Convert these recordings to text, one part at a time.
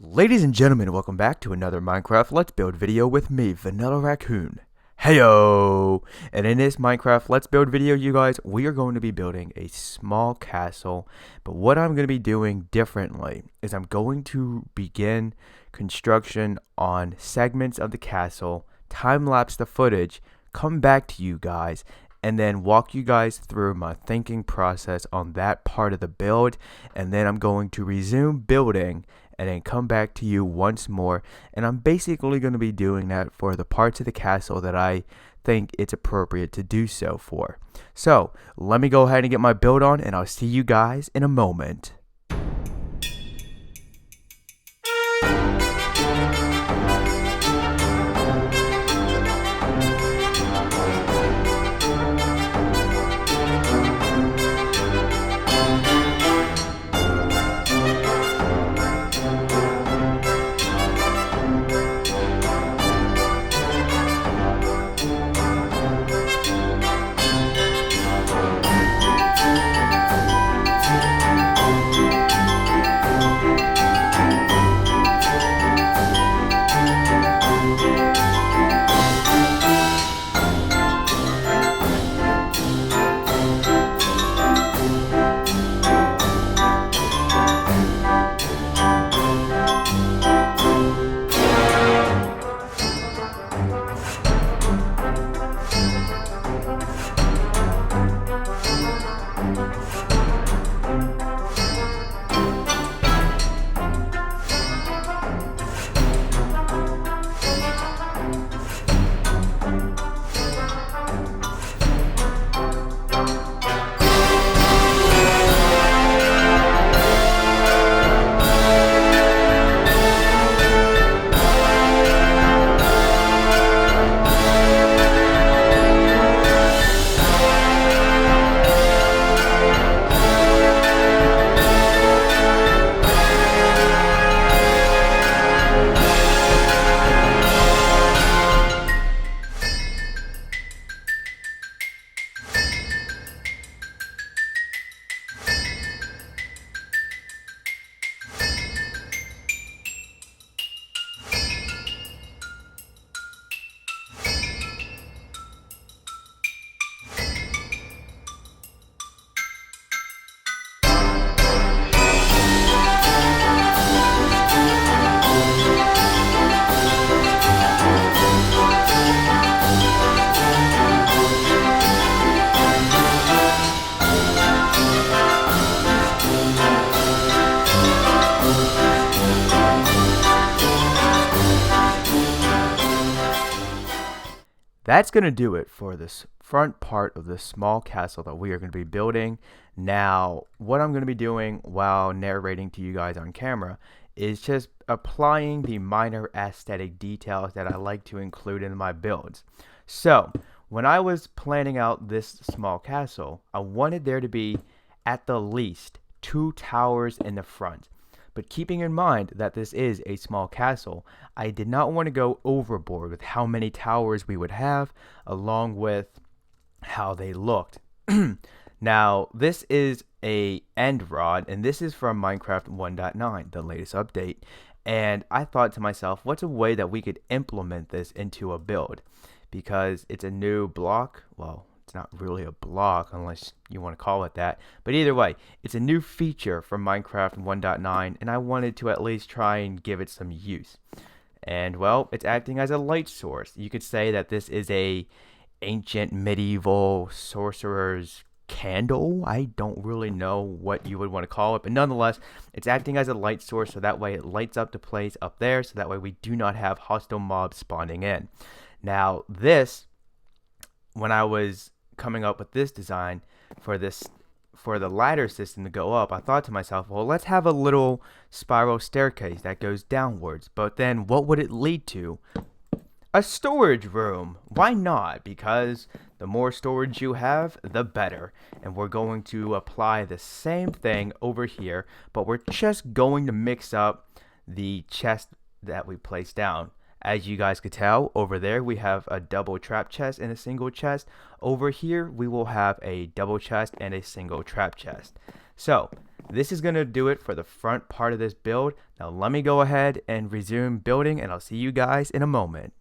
Ladies and gentlemen, welcome back to another Minecraft Let's Build video with me, Vanillaraccoon. Heyo! And in this Minecraft Let's Build video, you guys, we are going to be building a small castle. But what I'm going to be doing differently is I'm going to begin construction on segments of the castle, time-lapse the footage, come back to you guys, and then walk you guys through my thinking process on that part of the build. And then I'm going to resume building and then come back to you once more, and I'm basically going to be doing that for the parts of the castle that I think it's appropriate to do so for. So let me go ahead and get my build on, and I'll see you guys in a moment. That's going to do it for this front part of the small castle that we are going to be building. Now, what I'm going to be doing while narrating to you guys on camera is just applying the minor aesthetic details that I like to include in my builds. So, when I was planning out this small castle, I wanted there to be at the least 2 towers in the front. But keeping in mind that this is a small castle, I did not want to go overboard with how many towers we would have, along with how they looked. Now, this is a end rod, and this is from Minecraft 1.9, the latest update. And I thought to myself, what's a way that we could implement this into a build? Because it's a new block. Well, it's not really a block unless you want to call it that, but either way, it's a new feature from Minecraft 1.9, and I wanted to at least try and give it some use. And well, it's acting as a light source. You could say that this is a ancient medieval sorcerer's candle. I don't really know what you would want to call it, but nonetheless, it's acting as a light source, so that way it lights up the place up there, so that way we do not have hostile mobs spawning in. Now this, when I was coming up with this design for the ladder system to go up, I thought to myself, well, let's have a little spiral staircase that goes downwards. But then what would it lead to? A storage room. Why not? Because the more storage you have, the better. And we're going to apply the same thing over here, but we're just going to mix up the chest that we place down. As you guys could tell, over there we have a double trap chest and a single chest. Over here we will have a double chest and a single trap chest. So this is going to do it for the front part of this build. Now let me go ahead and resume building, and I'll see you guys in a moment.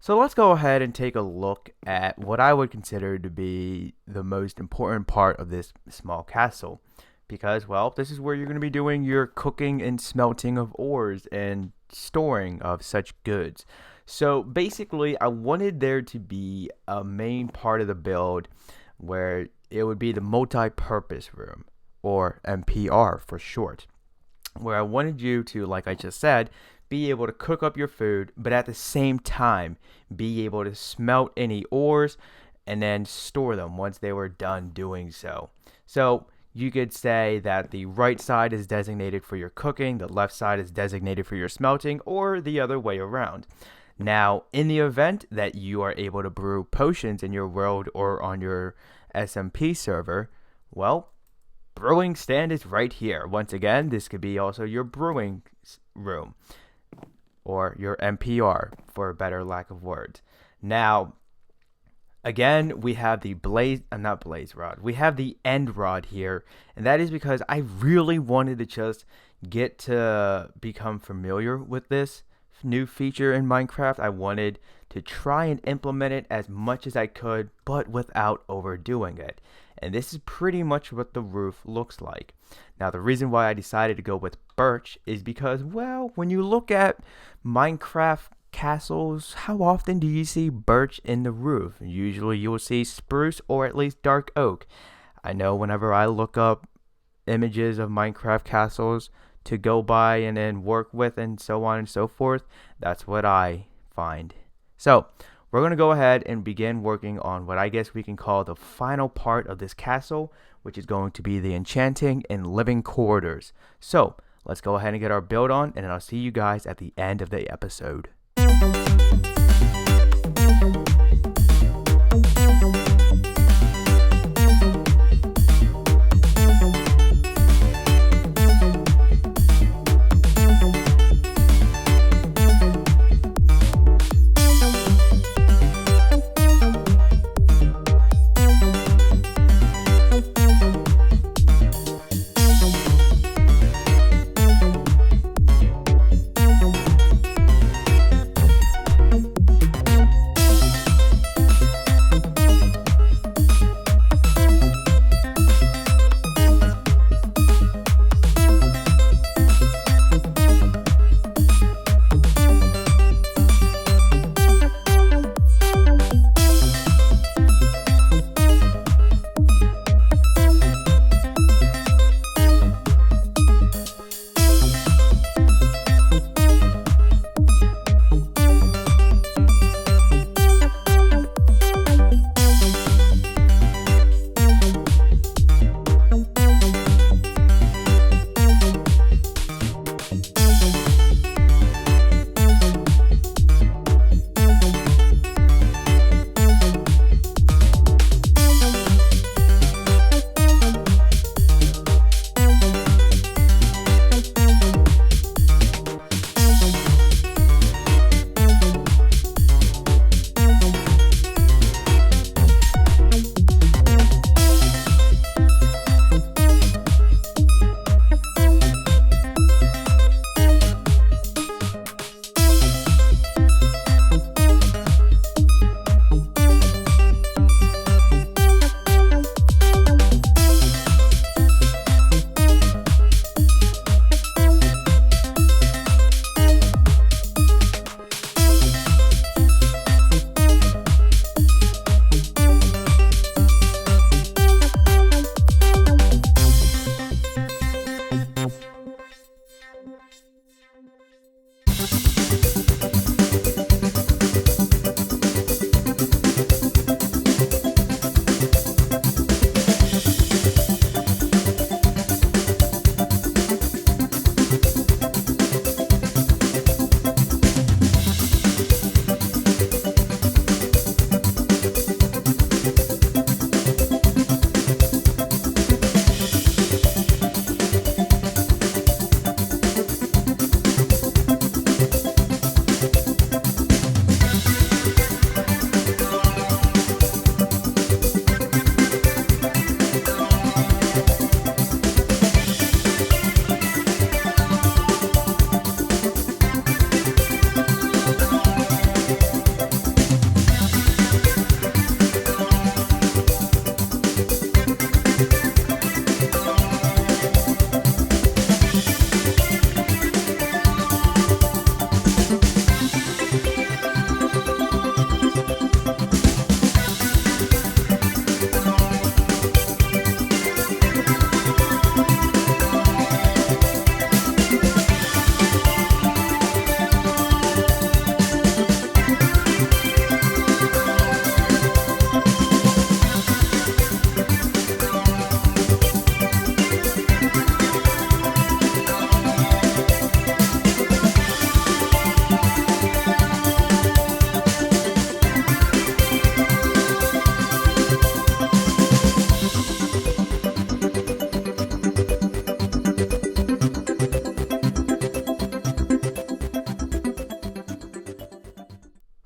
So let's go ahead and take a look at what I would consider to be the most important part of this small castle. Because, well, this is where you're going to be doing your cooking and smelting of ores and storing of such goods. So basically, I wanted there to be a main part of the build where it would be the multi-purpose room, or MPR for short, where I wanted you to, like I just said, be able to cook up your food, but at the same time be able to smelt any ores and then store them once they were done doing so. So you could say that the right side is designated for your cooking, the left side is designated for your smelting, or the other way around. Now, in the event that you are able to brew potions in your world or on your SMP server, well, brewing stand is right here. Once again, this could be also your brewing room, or your MPR, for a better lack of words. Now, again, we have the not blaze rod. We have the end rod here, and that is because I really wanted to just get to become familiar with this new feature in Minecraft. I wanted to try and implement it as much as I could, but without overdoing it. And this is pretty much what the roof looks like. Now, the reason why I decided to go with birch is because, well, when you look at Minecraft castles, how often do you see birch in the roof? Usually you will see spruce or at least dark oak. I know whenever I look up images of Minecraft castles to go by and then work with and so on and so forth, that's what I find. So we're going to go ahead and begin working on what I guess we can call the final part of this castle, which is going to be the enchanting and living quarters. So let's go ahead and get our build on, and I'll see you guys at the end of the episode.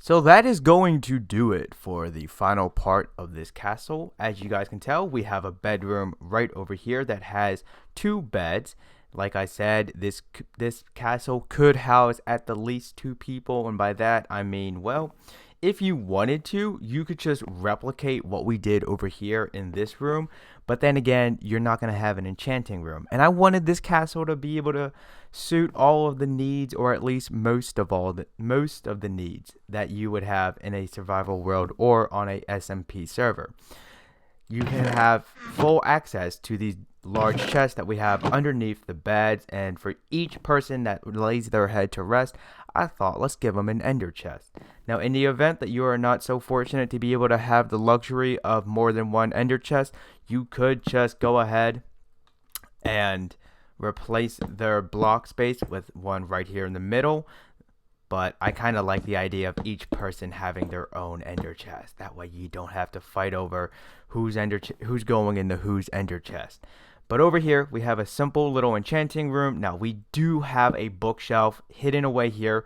So that is going to do it for the final part of this castle. As you guys can tell, we have a bedroom right over here that has 2 beds. Like I said, this castle could house at the least 2 people, and by that I mean, well, if you wanted to, you could just replicate what we did over here in this room, but then again, you're not going to have an enchanting room. And I wanted this castle to be able to suit all of the needs, or at least most of the needs that you would have in a survival world or on a SMP server. You can have full access to these large chests that we have underneath the beds, and for each person that lays their head to rest, I thought, let's give them an ender chest. Now, in the event that you are not so fortunate to be able to have the luxury of more than 1 ender chest, you could just go ahead and replace their block space with one right here in the middle. But I kind of like the idea of each person having their own ender chest. That way you don't have to fight over who's going into whose ender chest. But over here, we have a simple little enchanting room. Now, we do have a bookshelf hidden away here.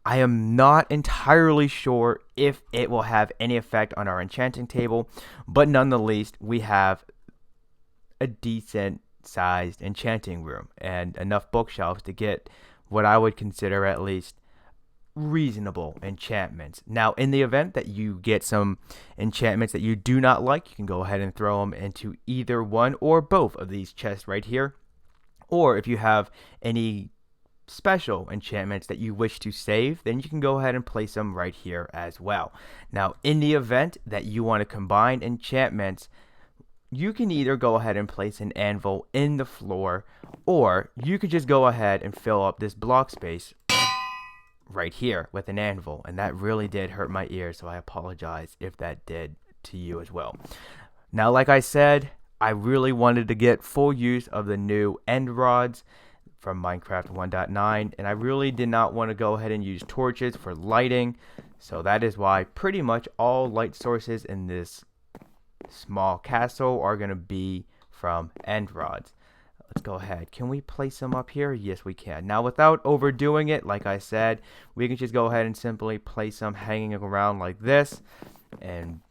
I am not entirely sure if it will have any effect on our enchanting table, but nonetheless, we have a decent sized enchanting room and enough bookshelves to get what I would consider at least reasonable enchantments. Now, in the event that you get some enchantments that you do not like, you can go ahead and throw them into either one or both of these chests right here. Or if you have any special enchantments that you wish to save, then you can go ahead and place them right here as well. Now, in the event that you want to combine enchantments, you can either go ahead and place an anvil in the floor, or you could just go ahead and fill up this block space right here with an anvil. And that really did hurt my ears, so I apologize if that did to you as well. Now, like I said, I really wanted to get full use of the new end rods from Minecraft 1.9, and I really did not want to go ahead and use torches for lighting, so that is why pretty much all light sources in this small castle are going to be from end rods. Let's go ahead. Can we place them up here? Yes, we can. Now, without overdoing it, like I said, we can just go ahead and simply place them hanging around like this. And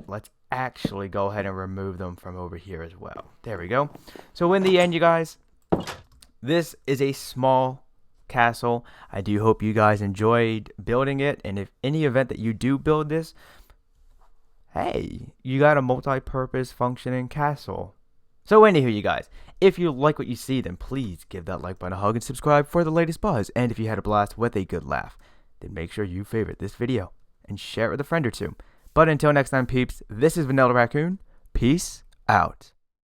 let's actually go ahead and remove them from over here as well. There we go. So in the end, you guys, this is a small castle. I do hope you guys enjoyed building it. And if any event that you do build this, hey, you got a multi-purpose functioning castle. So anywho, you guys, if you like what you see, then please give that like button a hug and subscribe for the latest buzz. And if you had a blast with a good laugh, then make sure you favorite this video and share it with a friend or two. But until next time, peeps, this is Vanillaraccoon. Peace out.